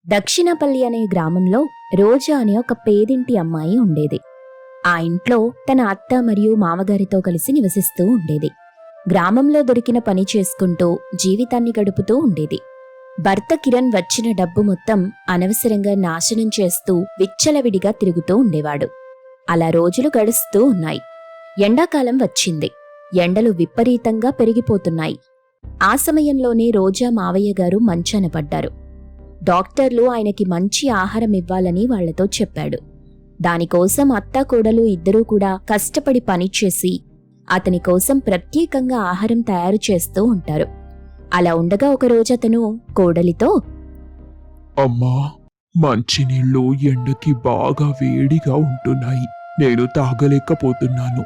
దక్షిణపల్లి అనే గ్రామంలో రోజా అనే ఒక పేదింటి అమ్మాయి ఉండేది. ఆ ఇంట్లో తన అత్త మరియు మామగారితో కలిసి నివసిస్తూ ఉండేది. గ్రామంలో దొరికిన పని చేసుకుంటూ జీవితాన్ని గడుపుతూ ఉండేది. భర్త కిరణ్ వచ్చిన డబ్బు మొత్తం అనవసరంగా నాశనం చేస్తూ విచ్చలవిడిగా తిరుగుతూ ఉండేవాడు. అలా రోజులు గడుస్తూ ఉన్నాయి. ఎండాకాలం వచ్చింది. ఎండలు విపరీతంగా పెరిగిపోతున్నాయి. ఆ సమయంలోనే రోజా మావయ్య గారు మంచాన పడ్డారు. డాక్టర్లు ఆయనకి మంచి ఆహారం ఇవ్వాలని వాళ్లతో చెప్పాడు. దానికోసం అత్తా కోడలు ఇద్దరూ కూడా కష్టపడి పనిచేసి అతని కోసం ప్రత్యేకంగా ఆహారం తయారు చేస్తూ ఉంటారు. అలా ఉండగా ఒకరోజు అతను కోడలితో, అమ్మా, మంచినీళ్ళు ఎండకి బాగా వేడిగా ఉంటున్నాయి. నేను తాగలేకపోతున్నాను.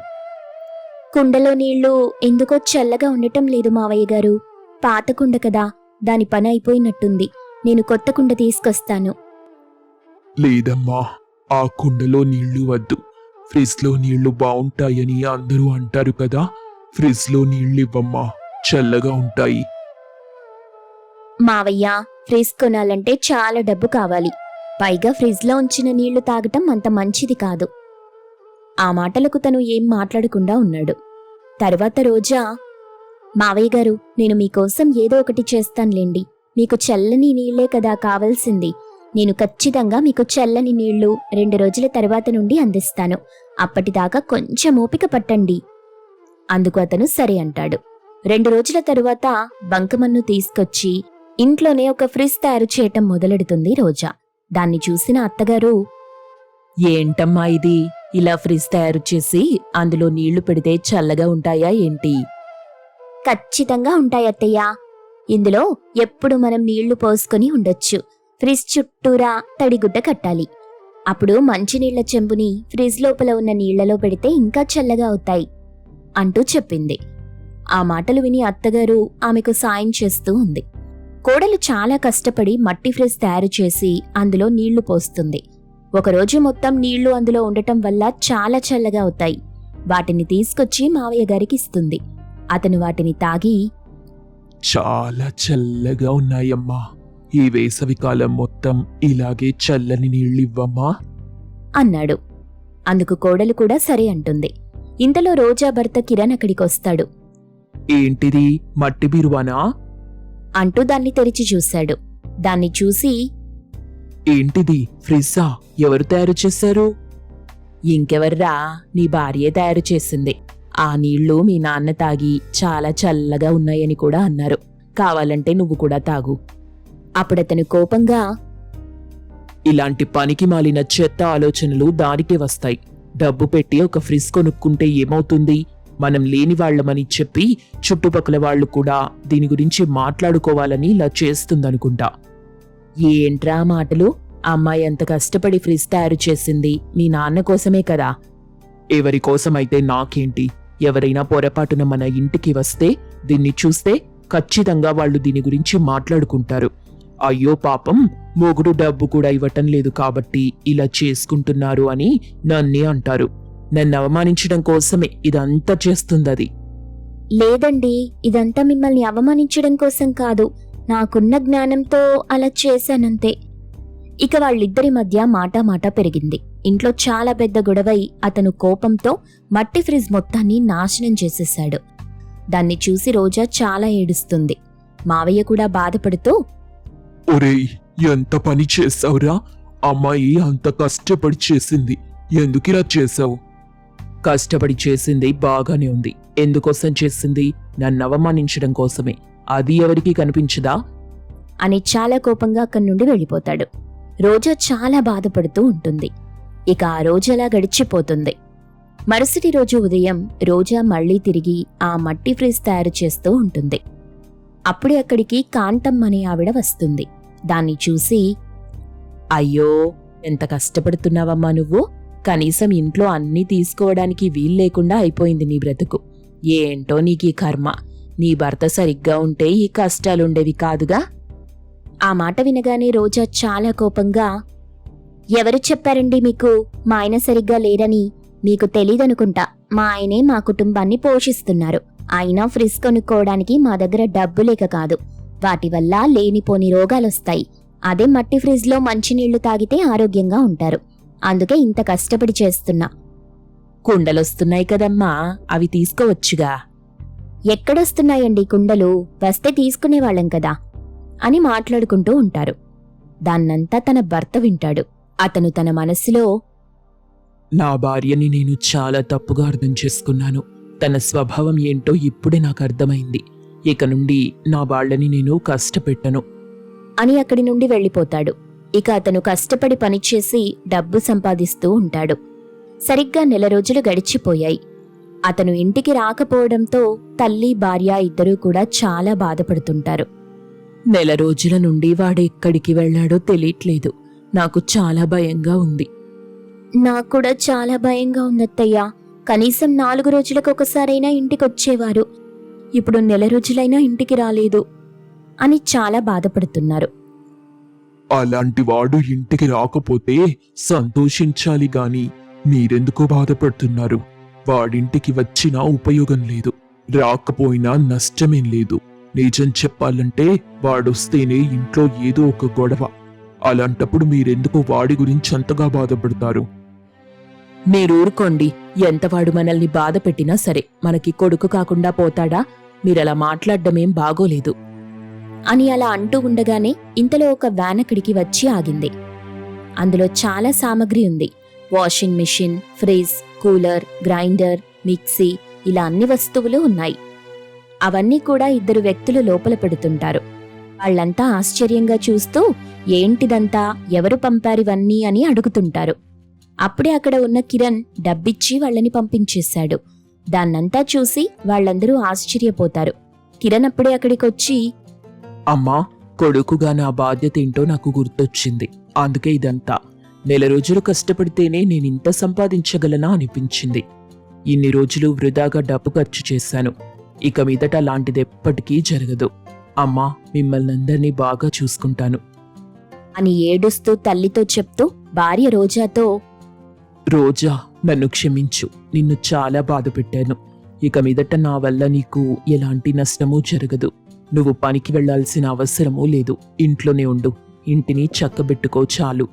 కుండలో నీళ్లు ఎందుకో చల్లగా ఉండటం లేదు మావయ్య గారు. పాత కుండ కదా, దాని పని అయిపోయినట్టుంది. నేను కొత్త కుండ తీసుకొస్తాను. లేదమ్మా, ఆ కుండలో నీళ్లు వద్దు. ఫ్రిడ్జ్లో నీళ్లు బావుంటాయని అందరూ అంటారు కదా. ఫ్రిడ్జ్లో నీళ్ళివ్వమ్మా, చల్లగా ఉంటాయి. మావయ్య, ఫ్రిడ్జ్ కొనాలంటే చాలా డబ్బు కావాలి. పైగా ఫ్రిడ్జ్లో ఉంచిన నీళ్లు తాగటం అంత మంచిది కాదు. ఆ మాటలకు తను ఏం మాట్లాడకుండా ఉన్నాడు. తర్వాత రోజా, మావయ్య గారు, నేను మీకోసం ఏదో ఒకటి చేస్తానులేండి. మీకు చల్లని నీళ్లే కదా కావలసింది. నేను ఖచ్చితంగా మీకు చల్లని నీళ్లు 2 రోజుల తర్వాత నుండి అందిస్తాను. అప్పటిదాకా కొంచెం ఓపిక పట్టండి. అందుకు అతను సరే అంటాడు. 2 రోజుల తరువాత బంకమన్ను తీసుకొచ్చి ఇంట్లోనే ఒక ఫ్రిడ్జ్ తయారు చేయటం మొదలెడుతుంది రోజా. దాన్ని చూసిన అత్తగారు, ఏంటమ్మా ఇది, ఇలా ఫ్రిడ్జ్ తయారు చేసి అందులో నీళ్లు పెడితే చల్లగా ఉంటాయా ఏంటి? ఖచ్చితంగా ఉంటాయత్తయ్యా. ఇందులో ఎప్పుడు మనం నీళ్లు పోసుకొని ఉండొచ్చు. ఫ్రిడ్జ్ చుట్టూరా తడిగుడ్డ కట్టాలి. అప్పుడు మంచినీళ్ల చెంబుని ఫ్రిడ్జ్ లోపల ఉన్న నీళ్లలో పెడితే ఇంకా చల్లగా అవుతాయి అంటూ చెప్పింది. ఆ మాటలు విని అత్తగారు ఆమెకు సాయం చేస్తూ ఉంది. కోడలు చాలా కష్టపడి మట్టి ఫ్రిడ్జ్ తయారు చేసి అందులో నీళ్లు పోస్తుంది. ఒకరోజు మొత్తం నీళ్లు అందులో ఉండటం వల్ల చాలా చల్లగా అవుతాయి. వాటిని తీసుకొచ్చి మావయ్య గారికి ఇస్తుంది. అతను వాటిని తాగి, చాలా చల్లగా ఉన్నాయమ్మా. ఈ వేసవికాలం మొత్తం ఇలాగే చల్లని నీళ్ళివ్వమ్మా అన్నాడు. అందుకు కోడలు కూడా సరే అంటుంది. ఇంతలో రోజా భర్త కిరణ్ అక్కడికొస్తాడు. ఏంటిది, మట్టి బిరువానా? అంటూ దాన్ని తెరిచి చూశాడు. దాన్ని చూసి, ఏంటిది, ఫ్రిజ్జా? ఎవరు తయారు చేశారు? ఇంకెవర్రా, నీ భార్యే తయారు చేసింది. ఆ నీళ్లు మీ నాన్న తాగి చాలా చల్లగా ఉన్నాయని కూడా అన్నారు. కావాలంటే నువ్వు కూడా తాగు. అప్పుడతను కోపంగా, ఇలాంటి పనికి మాలిన చెత్త ఆలోచనలు దానికే వస్తాయి. డబ్బు పెట్టి ఒక ఫ్రిజ్ కొనుక్కుంటే ఏమవుతుంది? మనం లేని వాళ్లమని చెప్పి చుట్టుపక్కల వాళ్లు కూడా దీని గురించి మాట్లాడుకోవాలని ఇలా చేస్తుందనుకుంటా. ఏంట్రా మాటలు? అమ్మాయి అంత కష్టపడి ఫ్రిజ్ తయారు చేసింది మీ నాన్న కోసమే కదా. ఎవరి కోసమైతే నాకేంటి? ఎవరైనా పొరపాటున మన ఇంటికి వస్తే దీన్ని చూస్తే ఖచ్చితంగా వాళ్ళు దీని గురించి మాట్లాడుకుంటారు. అయ్యో పాపం, మొగుడు డబ్బు కూడా ఇవ్వటం లేదు కాబట్టి ఇలా చేసుకుంటున్నారు అని నన్నే అంటారు. నన్ను అవమానించడం కోసమే ఇదంతా చేస్తుందది. లేదండి, ఇదంతా మిమ్మల్ని అవమానించడం కోసం కాదు. నాకున్న జ్ఞానంతో అలా చేశానంతే. ఇక వాళ్ళిద్దరి మధ్య మాట పెరిగింది. ఇంట్లో చాలా పెద్ద గొడవై అతను కోపంతో మట్టి ఫ్రిజ్ మొత్తాన్ని నాశనం చేసేశాడు. దాన్ని చూసి రోజా చాలా ఏడుస్తుంది. మావయ్య కూడా బాధపడుతూ, ఒరేయ్, ఎంత పని చేసావురా? అమ్మాయి అంత కష్టపడి చేసింది, ఎందుకిలా చేసావు? కష్టపడి చేసింది బాగానే ఉంది. ఎందుకోసం చేసింది? నన్ను అవమానించడం కోసమే. అది ఎవరికీ కనిపించదా అని చాలా కోపంగా అక్కడి నుండి వెళ్ళిపోతాడు. రోజా చాలా బాధపడుతూ ఉంటుంది. ఇక ఆ రోజలా గడిచిపోతుంది. మరుసటి రోజు ఉదయం రోజా మళ్లీ తిరిగి ఆ మట్టి ఫ్రిజ్ తయారు చేస్తూ ఉంటుంది. అప్పుడే అక్కడికి కాంతం అనే ఆవిడ వస్తుంది. దాన్ని చూసి, అయ్యో, ఎంత కష్టపడుతున్నావమ్మా నువ్వు. కనీసం ఇంట్లో అన్నీ తీసుకోవడానికి వీల్లేకుండా అయిపోయింది నీ బ్రతుకు. ఏంటో నీకీ కర్మ. నీ భర్త సరిగ్గా ఉంటే ఈ కష్టాలుండేవి కాదుగా. ఆ మాట వినగానే రోజా చాలా కోపంగా, ఎవరు చెప్పారండి మీకు మా ఆయన సరిగ్గా లేరని? మీకు తెలీదనుకుంటా. మా ఆయనే మా కుటుంబాన్ని పోషిస్తున్నారు. అయినా ఫ్రిజ్ కొనుక్కోవడానికి మా దగ్గర డబ్బు లేక కాదు. వాటి వల్ల లేనిపోని రోగాలొస్తాయి. అదే మట్టి ఫ్రిడ్జ్లో మంచినీళ్లు తాగితే ఆరోగ్యంగా ఉంటారు. అందుకే ఇంత కష్టపడి చేస్తున్నా. కుండలొస్తున్నాయి కదమ్మా, అవి తీసుకోవచ్చుగా. ఎక్కడొస్తున్నాయండి కుండలు, వస్తే తీసుకునేవాళ్ళం కదా అని మాట్లాడుకుంటూ ఉంటారు. దాన్నంతా తన భర్త వింటాడు. అతను తన మనస్సులో, నా భార్యని నేను చాలా తప్పుగా అర్థం చేసుకున్నాను. తన స్వభావం ఏంటో ఇప్పుడే నాకు అర్థమైంది. ఇక నుండి నా వాళ్ళని నేను కష్టపెట్టను. అని అక్కడి నుండి వెళ్ళిపోతాడు. ఇక అతను కష్టపడి పనిచేసి డబ్బు సంపాదిస్తూ ఉంటాడు. సరిగ్గా 1 రోజులు గడిచిపోయాయి. అతను ఇంటికి రాకపోవడంతో తల్లి భార్య ఇద్దరూ కూడా చాలా బాధపడుతుంటారు. 1 రోజుల నుండి వాడెక్కడికి వెళ్ళాడో తెలియట్లేదు. నాకు చాలా భయంగా ఉంది. నాకు కూడా చాలా భయంగా ఉందత్తయ్యా. కనీసం 4 రోజులకొకసారైనా ఇంటికొచ్చేవారు. ఇప్పుడు 1 రోజులైనా ఇంటికి రాలేదు అని చాలా బాధపడుతున్నారు. అలాంటి వాడు ఇంటికి రాకపోతే సంతోషించాలి గాని మీరెందుకు బాధపడుతున్నారు? వాడింటికి వచ్చినా ఉపయోగం లేదు, రాకపోయినా నష్టమేం లేదు. నిజం చెప్పాలంటే వాడొస్తేనే ఇంట్లో ఏదో ఒక గొడవ. అలాంటప్పుడు మీరెందుకు వాడి గురించి అంతగా బాధపడతారు? మీరూరుకోండి. ఎంతవాడు మనల్ని బాధ పెట్టినా సరే మనకి కొడుకు కాకుండా పోతాడా? మీరలా మాట్లాడ్డమేం బాగోలేదు. అని అలా అంటూ ఉండగానే ఇంతలో ఒక వ్యాన్ అక్కడికి వచ్చి ఆగింది. అందులో చాలా సామగ్రి ఉంది. Washing machine, fridge, cooler, grinder, mixie, ఇలా అన్ని వస్తువులు ఉన్నాయి. అవన్నీ కూడా 2 వ్యక్తులు లోపల పెడుతుంటారు. వాళ్ళంతా ఆశ్చర్యంగా చూస్తూ, ఏంటిదంతా, ఎవరు పంపారివన్నీ అని అడుగుతుంటారు. అప్పుడే అక్కడ ఉన్న కిరణ్ డబ్బిచ్చి వాళ్ళని పంపించేశాడు. దాన్నంతా చూసి వాళ్ళందరూ ఆశ్చర్యపోతారు. కిరణ్ అప్పుడే అక్కడికొచ్చి, అమ్మా, కొడుకుగా నా బాధ్యత ఏంటో నాకు గుర్తొచ్చింది. అందుకే ఇదంతా. 1 రోజులు కష్టపడితేనే నేనింత సంపాదించగలనా అనిపించింది. ఇన్ని రోజులు వృధాగా డబ్బు ఖర్చు చేశాను. ఇక మీదట అలాంటిది ఎప్పటికీ జరగదు. అమ్మా, మిమ్మల్ని అందరినీ బాగా చూసుకుంటాను అని ఏడుస్తూ తల్లితో చెప్తూ భార్య రోజాతో, రోజా, నన్ను క్షమించు. నిన్ను చాలా బాధ పెట్టాను. ఇక మీదట నా వల్ల నీకు ఎలాంటి నష్టమూ జరగదు. నువ్వు పనికి వెళ్లాల్సిన అవసరమూ లేదు. ఇంట్లోనే ఉండు. ఇంటిని చక్కబెట్టుకో చాలు.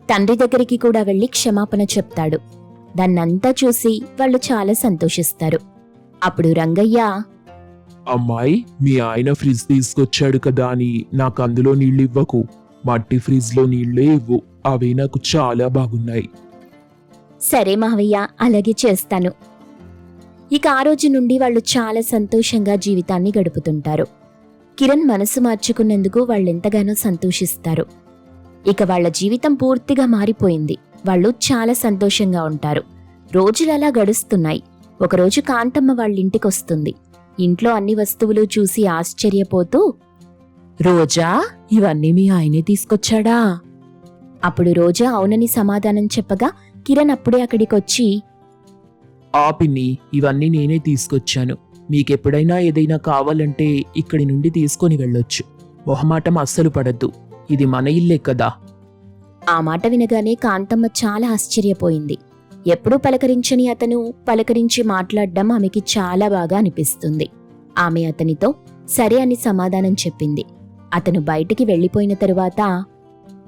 తండ్రి దగ్గరికి కూడా వెళ్లి క్షమాపణ చెప్తాడు. దాన్నంతా చూసి వాళ్ళు చాలా సంతోషిస్తారు. అప్పుడు రంగయ్య, అమ్మాయి, మీ ఆయన ఫ్రిడ్జ్ తీసుకొచ్చాడు కదా అని నాకు అందులో నీళ్ళు ఇవ్వకు. మట్టి ఫ్రిడ్జ్లో నీళ్లే ఇవ్వు. అవే నాకు చాలా బాగున్నాయి. సరే మావయ్య, అలాగే చేస్తాను. ఇక ఆ రోజు నుండి వాళ్ళు చాలా సంతోషంగా జీవితాన్ని గడుపుతుంటారు. కిరణ్ మనసు మార్చుకున్నందుకు వాళ్ళెంతగానో సంతోషిస్తారు. ఇక వాళ్ళ జీవితం పూర్తిగా మారిపోయింది. వాళ్ళు చాలా సంతోషంగా ఉంటారు. రోజులలా గడుస్తున్నాయి. ఒకరోజు కాంతమ్మ వాళ్ళింటికొస్తుంది. ఇంట్లో అన్ని వస్తువులు చూసి ఆశ్చర్యపోతూ, రోజా, ఇవన్నీ మీ ఆయనే తీసుకొచ్చాడా? అప్పుడు రోజా అవునని సమాధానం చెప్పగా కిరణ్ అప్పుడే అక్కడికొచ్చి, ఆ పిన్ని, ఇవన్నీ నేనే తీసుకొచ్చాను. మీకెప్పుడైనా ఏదైనా కావాలంటే ఇక్కడి నుండి తీసుకొని వెళ్ళొచ్చు. మొహమాటం అస్సలు పడద్దు. ఇది మన ఇల్లే కదా. ఆ మాట వినగానే కాంతమ్మ చాలా ఆశ్చర్యపోయింది. ఎప్పుడూ పలకరించని అతను పలకరించి మాట్లాడడం ఆమెకి చాలా బాగా అనిపిస్తుంది. ఆమె అతనితో సరే అని సమాధానం చెప్పింది. అతను బయటికి వెళ్లిపోయిన తరువాత,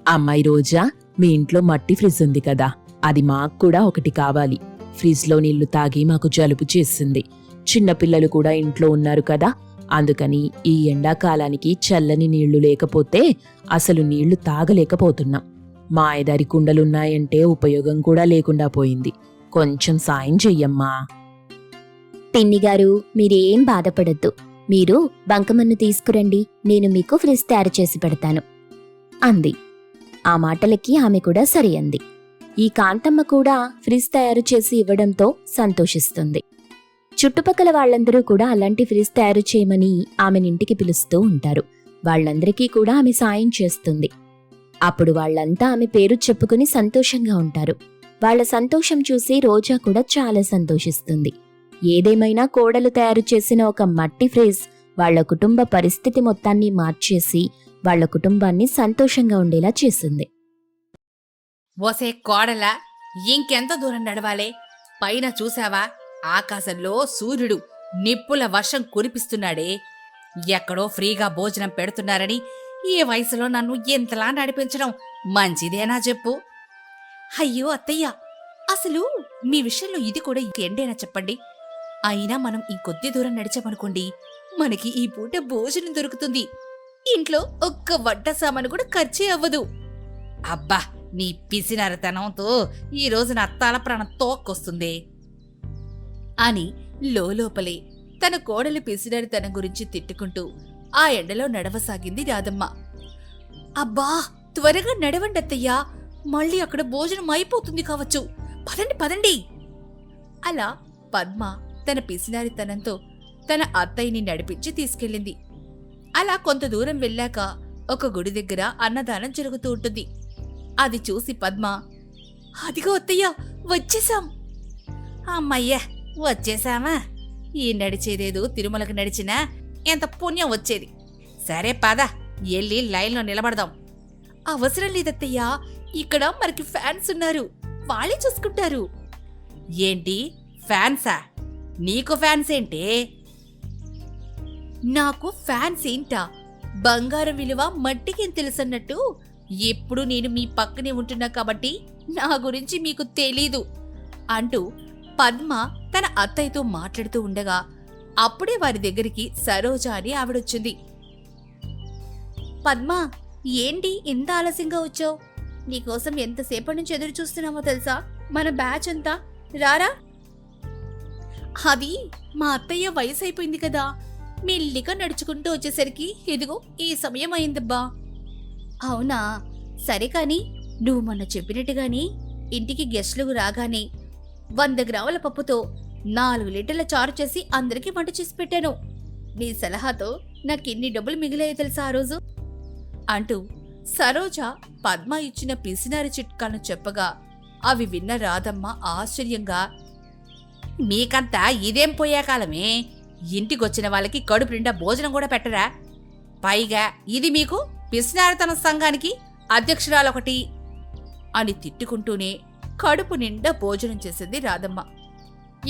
అమ్మాయి రోజా, మీ ఇంట్లో మట్టి ఫ్రిడ్జ్ ఉంది కదా, అది మాకు కూడా ఒకటి కావాలి. ఫ్రిడ్జ్లో నీళ్లు తాగి మాకు జలుబు చేసింది. చిన్నపిల్లలు కూడా ఇంట్లో ఉన్నారు కదా, అందుకని ఈ ఎండాకాలానికి చల్లని నీళ్లు లేకపోతే అసలు నీళ్లు తాగలేకపోతున్నాం. మా ఆయదారి కుండలున్నాయంటే ఉపయోగం కూడా లేకుండా పోయింది. కొంచెం సాయం చెయ్యమ్మా. పిన్నిగారు, మీరేం బాధపడద్దు. మీరు బంకమన్ను తీసుకురండి, నేను మీకు ఫ్రిడ్జ్ తయారు చేసి పెడతాను అంది. ఆ మాటలకి ఆమె కూడా సరి అంది. ఈ కాంతమ్మ కూడా ఫ్రిడ్జ్ తయారు చేసి ఇవ్వడంతో సంతోషిస్తుంది. చుట్టుపక్కల వాళ్ళందరూ కూడా అలాంటి ఫ్రిడ్జ్ తయారు చేయమని ఆమెనింటికి పిలుస్తూ ఉంటారు. వాళ్ళందరికీ కూడా ఆమె సాయం చేస్తుంది. అప్పుడు వాళ్ళంతా ఆమె పేరు చెప్పుకుని సంతోషంగా ఉంటారు. వాళ్ళ సంతోషం చూసి రోజా కూడా చాలా సంతోషిస్తుంది. ఏదేమైనా కోడలు తయారు చేసిన ఒక మట్టి ఫ్రిడ్జ్ వాళ్ళ కుటుంబ పరిస్థితి మొత్తాన్ని మార్చేసి వాళ్ళ కుటుంబాన్ని సంతోషంగా ఉండేలా చేసింది. ఓసే కోడలా, ఇంకెంత దూరం నడవాలే? పైన చూసావా? ఆకాశంలో సూర్యుడు నిప్పుల వర్షం కురిపిస్తున్నాడే. ఎక్కడో ఫ్రీగా భోజనం పెడుతున్నారని ఈ వయసులో నన్ను ఎంతలా నడిపించడం మంచిదేనా చెప్పు? అయ్యో అత్తయ్య, అసలు మీ విషయంలో ఇది కూడా ఎండేనా చెప్పండి? అయినా మనం ఇంకొద్ది దూరం నడిచామనుకోండి, మనకి ఈ పూట భోజనం దొరుకుతుంది. ఇంట్లో ఒక్క వంట సామాను కూడా ఖర్చే అవ్వదు. అబ్బా, నీ పిసినారితనంతో ఈ రోజు నా తల ప్రాణం తోక్కొస్తుంది అని లోపలే తన కోడలి పిసినారితనం గురించి తిట్టుకుంటూ ఆ ఎండలో నడవసాగింది రాధమ్మ. అబ్బా, త్వరగా నడవండి అత్తయ్యా, మళ్ళీ అక్కడ భోజనం అయిపోతుంది కావచ్చు. పదండి పదండి. అలా పద్మ తన పిసినారితనంతో తన అత్తయ్యని నడిపించి తీసుకెళ్ళింది. అలా కొంత దూరం వెళ్ళాక ఒక గుడి దగ్గర అన్నదానం జరుగుతూ ఉంటుంది. అది చూసి పద్మ, అదిగో అత్తయ్య, వచ్చేసాం. అమ్మయ్య, వచ్చేసామా? ఈ నడిచేదేదో తిరుమలకు నడిచినా ఎంత పుణ్యం వచ్చేది. సరే పద, ఎల్లి లైన్లో నిలబడదాం. అవసరం లేదత్తయ్యా, ఇక్కడ మనకి ఫ్యాన్స్ ఉన్నారు, వాళ్ళే చూసుకుంటారు. ఏంటి ఫ్యాన్సా? నీకు ఫ్యాన్స్ ఏంటి? నాకు ఫ్యాన్స్ ఏంటా? బంగారం విలువ మట్టికేం తెలుసన్నట్టు ఎప్పుడు నేను మీ పక్కనే ఉంటున్నా కాబట్టి నా గురించి మీకు తెలీదు అంటూ పద్మ తన అత్తయ్యతో మాట్లాడుతూ ఉండగా అప్పుడే వారి దగ్గరికి సరోజ అని ఆవిడొచ్చింది. పద్మ, ఏంటి ఇంత ఆలస్యంగా వచ్చావు? నీకోసం ఎంతసేపటి నుంచి ఎదురు చూస్తున్నామో తెలుసా? మన బ్యాచ్ అంతా రారా. అది మా అత్తయ్య వయసు అయిపోయింది కదా, మెల్లిగా నడుచుకుంటూ వచ్చేసరికి ఇదిగో ఈ సమయం అయిందబ్బా. అవునా, సరే కాని నువ్వు మొన్న చెప్పినట్టుగాని ఇంటికి గెస్టులు రాగానే 100 గ్రాముల పప్పుతో 4 లీటర్ల చారు చేసి అందరికీ వంట చేసి పెట్టాను. నీ సలహాతో నాకెన్ని డబ్బులు మిగిలాయో తెలుసా ఆ రోజు అంటూ సరోజ పద్మ ఇచ్చిన పిసినారి చిట్కాలను చెప్పగా అవి విన్న రాధమ్మ ఆశ్చర్యంగా, మీకంతా ఇదేం పోయే కాలమే, ఇంటికొచ్చిన వాళ్ళకి కడుపు నిండా భోజనం కూడా పెట్టరా? పైగా ఇది మీకు పిసినారితన సంఘానికి అధ్యక్షురాలొకటి అని తిట్టుకుంటూనే కడుపు నిండా భోజనం చేసింది రాధమ్మ.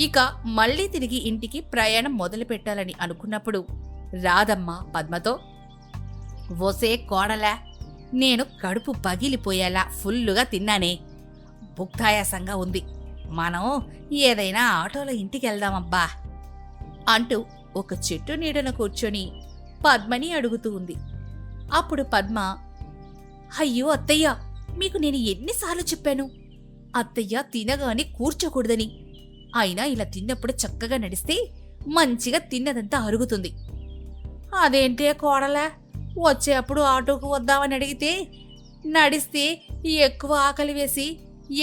ఇక మళ్లీ తిరిగి ఇంటికి ప్రయాణం మొదలు పెట్టాలని అనుకున్నప్పుడు రాధమ్మ పద్మతో, ఓసే కోడలా, నేను కడుపు పగిలిపోయేలా ఫుల్లుగా తిన్నానే, భుక్తాయాసంగా ఉంది, మనం ఏదైనా ఆటోలో ఇంటికి వెళ్దామబ్బా అంటూ ఒక చెట్టు నీడన కూర్చొని పద్మని అడుగుతూ ఉంది. అప్పుడు పద్మ, అయ్యో అత్తయ్య, మీకు నేను ఎన్నిసార్లు చెప్పాను అత్తయ్య తినగానే కూర్చోకూడదని. అయినా ఇలా తిన్నప్పుడు చక్కగా నడిస్తే మంచిగా తిన్నదంతా అరుగుతుంది. అదేంటే కోడలా, వచ్చేప్పుడు ఆటోకు వద్దామని అడిగితే నడిస్తే ఎక్కువ ఆకలి వేసి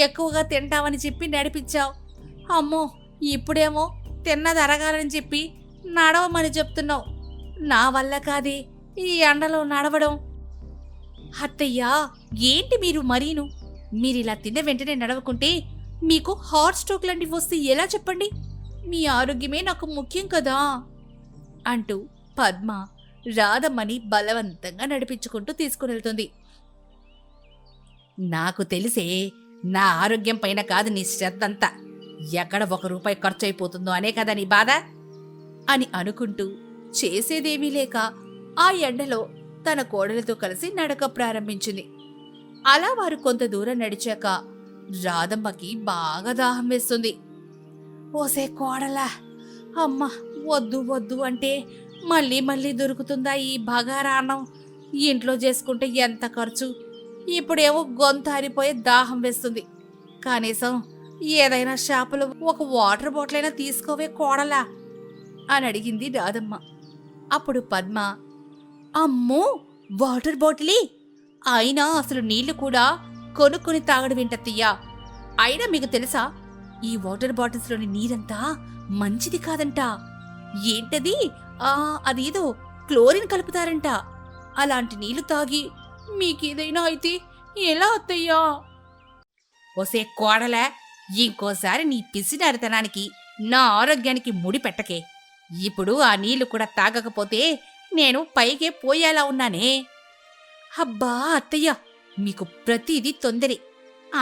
ఎక్కువగా తింటామని చెప్పి నడిపించావు. అమ్మో, ఇప్పుడేమో తిన్నది అరగాలని చెప్పి నడవమని చెప్తున్నావు. నా వల్ల కాదే ఈ ఎండలో నడవడం. అత్తయ్యా, ఏంటి మీరు మరీను? మీరిలా తిన్న వెంటనే నడవకుంటే మీకు హార్ట్ స్ట్రోక్ లాంటివి వస్తే ఎలా చెప్పండి? మీ ఆరోగ్యమే నాకు ముఖ్యం కదా అంటూ పద్మ రాధమ్మని బలవంతంగా నడిపించుకుంటూ తీసుకువెళ్తుంది. నాకు తెలిసే, నా ఆరోగ్యం పైన కాదు నీ శ్రద్ధంతా, ఎక్కడ 1 రూపాయి ఖర్చు అయిపోతుందో అనే కదా నీ బాధ అని అనుకుంటూ చేసేదేమీ లేక ఆ ఎండలో తన కోడలతో కలిసి నడక ప్రారంభించింది. అలా వారు కొంత దూరం నడిచాక రాధమ్మకి బాగా దాహం వేస్తుంది. ఓసే కోడలా, అమ్మ వద్దు వద్దు అంటే మళ్ళీ మళ్ళీ దొరుకుతుందా ఈ బగారా అన్నం? ఇంట్లో చేసుకుంటే ఎంత ఖర్చు, ఇప్పుడేమో గొంతారిపోయే దాహం వేస్తుంది. కనీసం ఏదైనా షాపులో ఒక వాటర్ బాటిల్ అయినా తీసుకోవే కోడలా అని అడిగింది రాధమ్మ. అప్పుడు పద్మ, అమ్మో వాటర్ బాటిలే? అయినా అసలు నీళ్లు కూడా కొనుక్కొని తాగడం ఏంటత్తయ్యా? అయినా మీకు తెలుసా, ఈ వాటర్ బాటిల్స్లోని నీరంతా మంచిది కాదంట. ఏంటది? అదేదో క్లోరిన్ కలుపుతారంట. అలాంటి నీళ్లు తాగి మీకేదైనా అయితే ఎలా అత్తయ్యా? ఒసే కోడలా, ఇంకోసారి నీ పిసినారితనానికి నా ఆరోగ్యానికి ముడి పెట్టకే. ఇప్పుడు ఆ నీళ్లు కూడా తాగకపోతే నేను పైకే పోయేలా ఉన్నానే. అబ్బా అత్తయ్య, మీకు ప్రతిదీ తొందరే.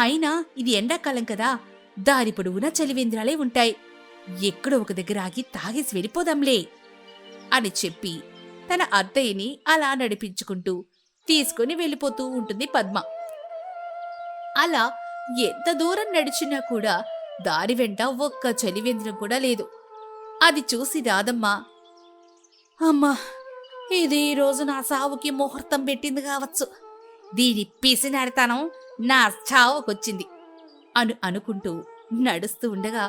అయినా ఇది ఎండాకాలం కదా, దారి పొడవునా చలివేంద్రాలే ఉంటాయి. ఎక్కడో ఒక దగ్గర ఆగి తాగేసి వెళ్ళిపోదాంలే అని చెప్పి తన అత్తయ్యని అలా నడిపించుకుంటూ తీసుకుని వెళ్ళిపోతూ ఉంటుంది పద్మ. అలా ఎంత దూరం నడిచినా కూడా దారి వెంట ఒక్క చలివేంద్రం కూడా లేదు. అది చూసి రాధమ్మ, అమ్మా, ఇది ఈ రోజు నా సావుకి ముహూర్తం పెట్టింది కావచ్చు, దీని పిసినారితనం నా చావుకొచ్చింది అనుకుంటూ నడుస్తూ ఉండగా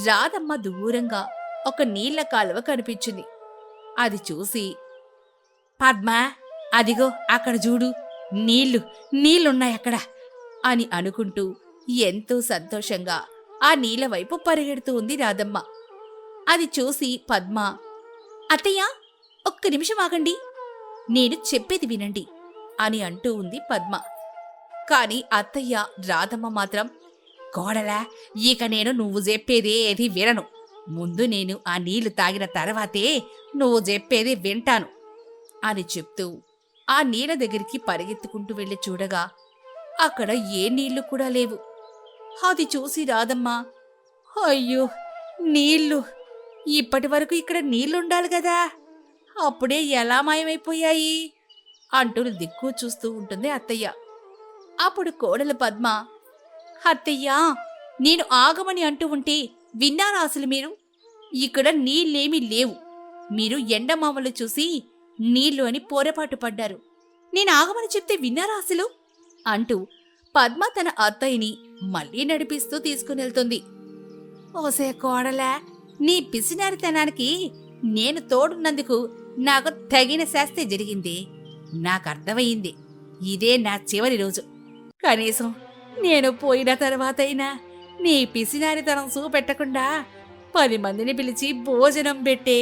రాధమ్మ దూరంగా ఒక నీళ్ల కాలువ కనిపించింది. అది చూసి, పద్మ, అదిగో అక్కడ చూడు, నీళ్లున్నాయి అక్కడ అని అనుకుంటూ ఎంతో సంతోషంగా ఆ నీళ్ల వైపు పరిగెడుతూ ఉంది రాధమ్మ. అది చూసి పద్మ, అత్తయ్య, ఒక్క నిమిషం ఆగండి, నేను చెప్పేది వినండి అని అంటూ ఉంది పద్మ. కాని అత్తయ్య రాధమ్మ మాత్రం, కోడలా, ఇక నేను నువ్వు చెప్పేది ఏది వినను, ముందు నేను ఆ నీళ్లు తాగిన తర్వాతే నువ్వు చెప్పేది వింటాను అని చెప్తూ ఆ నీళ్ల దగ్గరికి పరిగెత్తుకుంటూ వెళ్ళి చూడగా అక్కడ ఏ నీళ్లు కూడా లేవు. అది చూసి రాధమ్మ, అయ్యో, నీళ్లు, ఇప్పటి వరకు ఇక్కడ నీళ్లుండాలి కదా, అప్పుడే ఎలా మాయమైపోయాయి అంటూ దిక్కు చూస్తూ ఉంటుంది అత్తయ్య. అప్పుడు కోడలు పద్మ, అత్తయ్యా, నేను ఆగమని అంటూ ఉంటే విన్నారా అసలు మీరు? ఇక్కడ నీళ్ళేమీ లేవు, మీరు ఎండమామలు చూసి నీళ్లు అని పోరపాటు పడ్డారు, నేను ఆగమని చెప్తే విన్నారా అసలు అంటూ పద్మ తన అత్తయ్యని మళ్లీ నడిపిస్తూ తీసుకునెళ్తుంది. ఓసే కోడలా, నీ పిసినారితనానికి నేను తోడున్నందుకు నాకు తగిన శాస్తి జరిగింది, నాకర్థమయ్యింది, ఇదే నా చివరి రోజు, కనీసం నేను పోయిన తర్వాతైనా నీ పిసినారితనం చూపెట్టకుండా 10 మందిని పిలిచి భోజనం పెట్టే.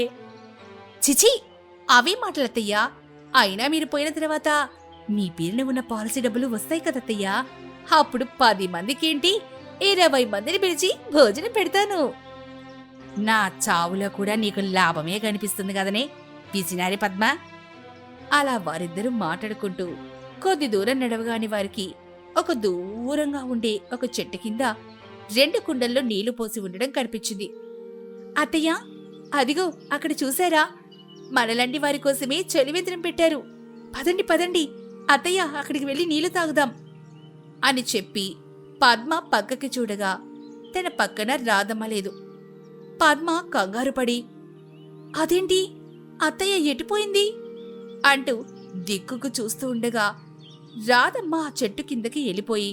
చిచి, అవే మాటలత్తయ్యా, అయినా మీరు పోయిన తర్వాత మీ పేరున ఉన్న పాలసీ డబ్బులు వస్తాయి కదత్తయ్యా, అప్పుడు 10 మందికేంటి 20 మందిని పిలిచి భోజనం పెడతాను. నా చావులో కూడా నీకు లాభమే కనిపిస్తుంది కదనే పిసినారి పద్మ. అలా వారిద్దరూ మాట్లాడుకుంటూ కొద్ది దూరం నడవగాని వారికి ఒక దూరంగా ఉండే ఒక చెట్టు కింద 2 కుండల్లో నీళ్లు పోసి ఉండడం కనిపించింది. అత్తయ్య, అదిగో అక్కడ చూశారా, మనలాంటి వారి కోసమే చలివేంద్రం పెట్టారు, పదండి పదండి అత్తయ్య, అక్కడికి వెళ్ళి నీళ్లు తాగుదాం అని చెప్పి పద్మ పక్కకి చూడగా తన పక్కన రాధమ్మ లేదు. పద్మ కంగారు పడి, అదేంటి అత్తయ్య ఎటుపోయింది అంటూ దిక్కుకు చూస్తూ ఉండగా రాధమ్మ ఆ చెట్టు కిందకి వెళ్ళిపోయి,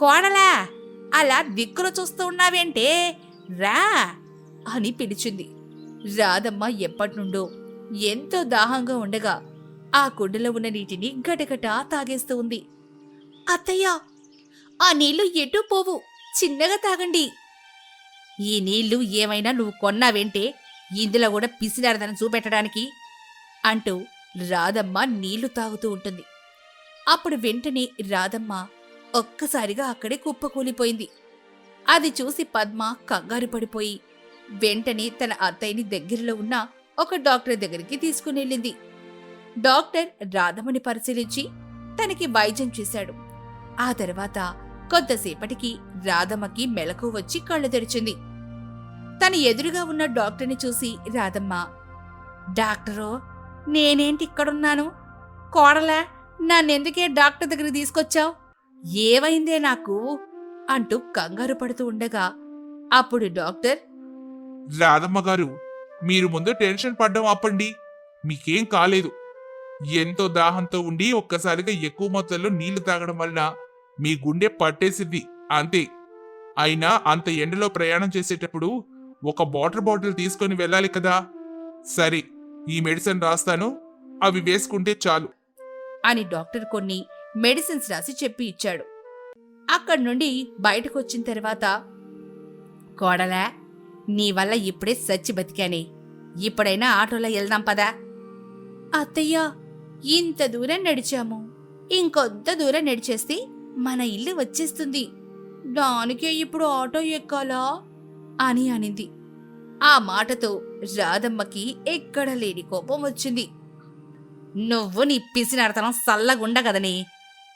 కోడలా, అలా దిక్కులు చూస్తూ ఉన్నావేంటే, రా అని పిలిచింది. రాధమ్మ ఎప్పటినుండో ఎంతో దాహంగా ఉండగా ఆ కుండలో ఉన్న నీటిని గటగటా తాగేస్తూ ఉంది. అత్తయ్య, ఆ నీళ్లు ఎటూ పోవు, చిన్నగా తాగండి. ఈ నీళ్లు ఏమైనా నువ్వు కొన్నావేంటే, ఇందులో కూడా పిసినారదనం చూపెట్టడానికి అంటూ రాధమ్మ నీళ్లు తాగుతూ ఉంటుంది. అప్పుడు వెంటనే రాధమ్మ ఒక్కసారిగా అక్కడే కుప్పకూలిపోయింది. అది చూసి పద్మ కంగారు పడిపోయి వెంటనే తన అత్తయ్యని దగ్గరలో ఉన్న ఒక డాక్టర్ దగ్గరికి తీసుకునెళ్ళింది. డాక్టర్ రాధమ్మని పరిశీలించి తనకి వైద్యం చేశాడు. ఆ తర్వాత కొంతసేపటికి రాధమ్మకి మెలకు వచ్చి కళ్ళు తెరిచింది. తన ఎదురుగా ఉన్న డాక్టర్ని చూసి రాధమ్మ, డాక్టరో, నేనేంటి ఇక్కడున్నాను, కోడలా, నన్నెందుకే డాక్టర్ దగ్గరికి తీసుకొచ్చావు, ఏవైందే నాకు అంటూ కంగారు పడుతూ ఉండగా అప్పుడు డాక్టర్, రాధమ్మ గారు, మీరు ముందు టెన్షన్ పడ్డం ఆపండి, మీకేం కాలేదు. ఎంతో దాహంతో ఉండి ఒక్కసారిగా ఎక్కువ మొత్తంలో నీళ్లు తాగడం వల్ల మీ గుండె పట్టేసింది అంతే. అయినా అంత ఎండలో ప్రయాణం చేసేటప్పుడు ఒక వాటర్ బాటిల్ తీసుకొని వెళ్ళాలి కదా. సరే, ఈ మెడిసిన్ రాస్తాను, అవి వేసుకుంటే చాలు అని డాక్టర్ కొన్ని మెడిసిన్స్ రాసి చెప్పి ఇచ్చాడు. అక్కడి నుండి బయటకొచ్చిన తర్వాత, కోడలా, నీ వల్ల ఇప్పుడే సచ్చి బతికానే, ఇప్పుడైనా ఆటోలో వెళ్దాం పదా. అత్తయ్యా, ఇంత దూరం నడిచాము, ఇంకొంత దూరం నడిచేస్తే మన ఇల్లు వచ్చేస్తుంది, దానికే ఇప్పుడు ఆటో ఎక్కాలా అని అనింది. ఆ మాటతో రాధమ్మకి ఎక్కడ లేని కోపం వచ్చింది. నువ్వు నీ పిసినారతనం సల్లగుండగదనే,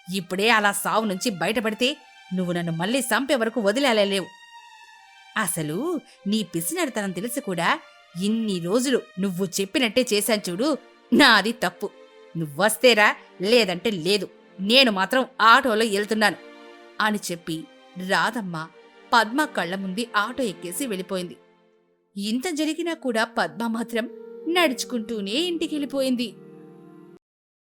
ఇప్పుడే అలా సావు నుంచి బయటపడితే నువ్వు నన్ను మళ్ళీ సంపే వరకు వదిలేలేవు. అసలు నీ పిసినారితనం తెలిసి కూడా ఇన్ని రోజులు నువ్వు చెప్పినట్టే చేశాను చూడు, నాది తప్పు. నువ్వొస్తేరా, లేదంటే లేదు. నేను మాత్రం ఆటోలో వెళ్తున్నాను అని చెప్పి రాధమ్మ పద్మ కళ్ళ ముందు ఆటో ఎక్కేసి వెళ్ళిపోయింది. ఇంత జరిగినా కూడా పద్మ మాత్రం నడుచుకుంటూనే ఇంటికెళ్ళిపోయింది.